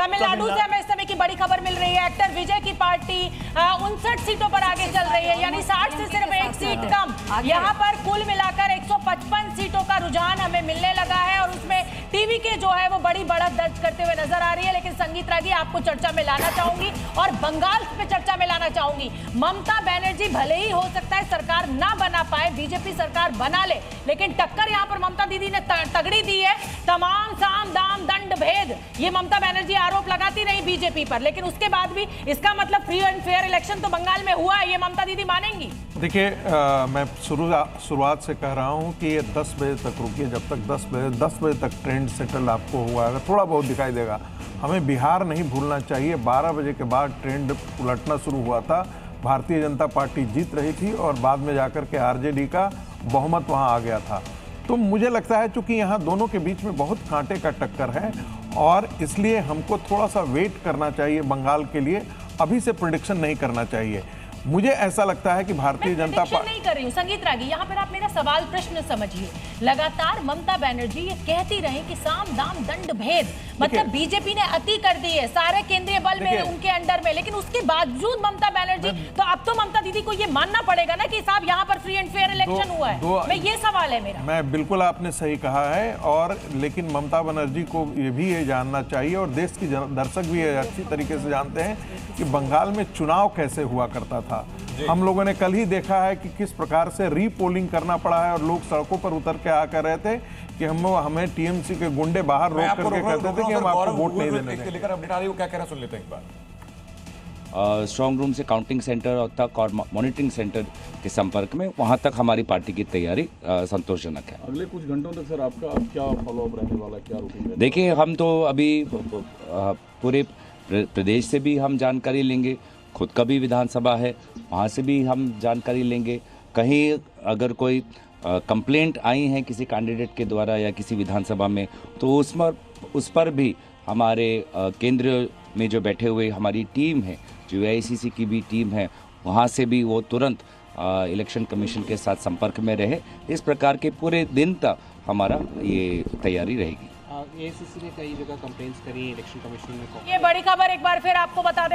तमिलनाडु से हमें इस समय की बड़ी खबर मिल रही है। एक्टर विजय की पार्टी 59 सीटों पर आगे चल रही है, यानी 60 से सिर्फ एक सीट कम। यहाँ पर कुल मिलाकर 155 सीटों का रुझान हमें मिलने लगा है और उसमें टीवी के जो है वो बड़ी बढ़त दर्ज करते हुए नजर आ रही है। लेकिन संगीत रागी आपको चर्चा में लाना चाहूंगी और बंगाल पे चर्चा में लाना चाहूंगी। ममता बनर्जी भले ही हो सकता है सरकार ना बना पाए, बीजेपी सरकार बना ले, लेकिन टक्कर यहाँ पर ममता दीदी ने तगड़ी दी है। तमाम साम दाम दंड भेद ये ममता बनर्जी आरोप लगाती रही बीजेपी पर, लेकिन उसके बाद भी इसका मतलब फ्री एंड फेयर इलेक्शन तो बंगाल में हुआ है, ये ममता दीदी मानेंगी? देखिए, मैं शुरुआत से कह रहा हूं कि ये 10 बजे तक रुकिए। जब तक 10 बजे तक ट्रेंड सेटल आपको हुआ है, थोड़ा बहुत दिखाई देगा। हमें बिहार नहीं भूलना चाहिए, 12 बजे के बाद ट्रेंड उलटना शुरू हुआ था। भारतीय जनता पार्टी जीत रही थी और बाद में जाकर के आरजेडी का बहुमत वहां आ गया था। तो मुझे लगता है चूंकि यहाँ दोनों के बीच में बहुत कांटे का टक्कर है और इसलिए हमको थोड़ा सा वेट करना चाहिए बंगाल के लिए, अभी से प्रेडिक्शन नहीं करना चाहिए। मुझे ऐसा लगता है कि भारतीय जनता पार्टी नहीं कर रही हूँ। संगीत रागी, यहाँ पर आप मेरा सवाल प्रश्न समझिए। लगातार ममता बनर्जी ये कहती रही कि साम दाम दंड भेद, मतलब बीजेपी ने अति कर दी है, सारे केंद्रीय बल में उनके अंडर में, लेकिन उसके बावजूद ममता बनर्जी, तो अब तो ममता दीदी को ये मानना पड़ेगा ना कि साहब यहाँ पर फ्री एंड फेयर इलेक्शन हुआ है। मैं ये सवाल है मेरा। मैं बिल्कुल, आपने सही कहा है, और लेकिन ममता बनर्जी को ये जानना चाहिए और देश की दर्शक भी अच्छी तरीके से जानते हैं कि बंगाल में चुनाव कैसे हुआ करता था। हम लोगों ने कल ही देखा है कि किस प्रकार से रीपोलिंग करना पड़ा है और लोग सड़कों पर उतर के आ कर रहे थे कि हमें टीएमसी के गुंडे बाहर रोक करके कहते थे कि हम आपको वोट नहीं देने देंगे। लेकर अपडेट आ रही है, क्या कह रहे हैं सुन लेते हैं एक बार। स्ट्रांग रूम से काउंटिंग सेंटर तक और मॉनिटरिंग सेंटर के संपर्क में, वहां तक हमारी पार्टी की तैयारी संतोषजनक है। अगले कुछ घंटों तक सर आपका क्या फॉलोअप रहने वाला है, क्या रूटीन है? देखिए, हम तो अभी पूरे प्रदेश से भी हम जानकारी लेंगे, खुद का भी विधानसभा है वहाँ से भी हम जानकारी लेंगे। कहीं अगर कोई कंप्लेंट आई है किसी कैंडिडेट के द्वारा या किसी विधानसभा में, तो उस पर भी हमारे केंद्र में जो बैठे हुए हमारी टीम है, जो AICC की भी टीम है, वहाँ से भी वो तुरंत इलेक्शन कमीशन के साथ संपर्क में रहे। इस प्रकार के पूरे दिन तक हमारा ये तैयारी रहेगी। AICC ने कई जगह कंप्लेंट्स करी इलेक्शन कमीशन में। ये बड़ी खबर एक बार फिर आपको बता दें।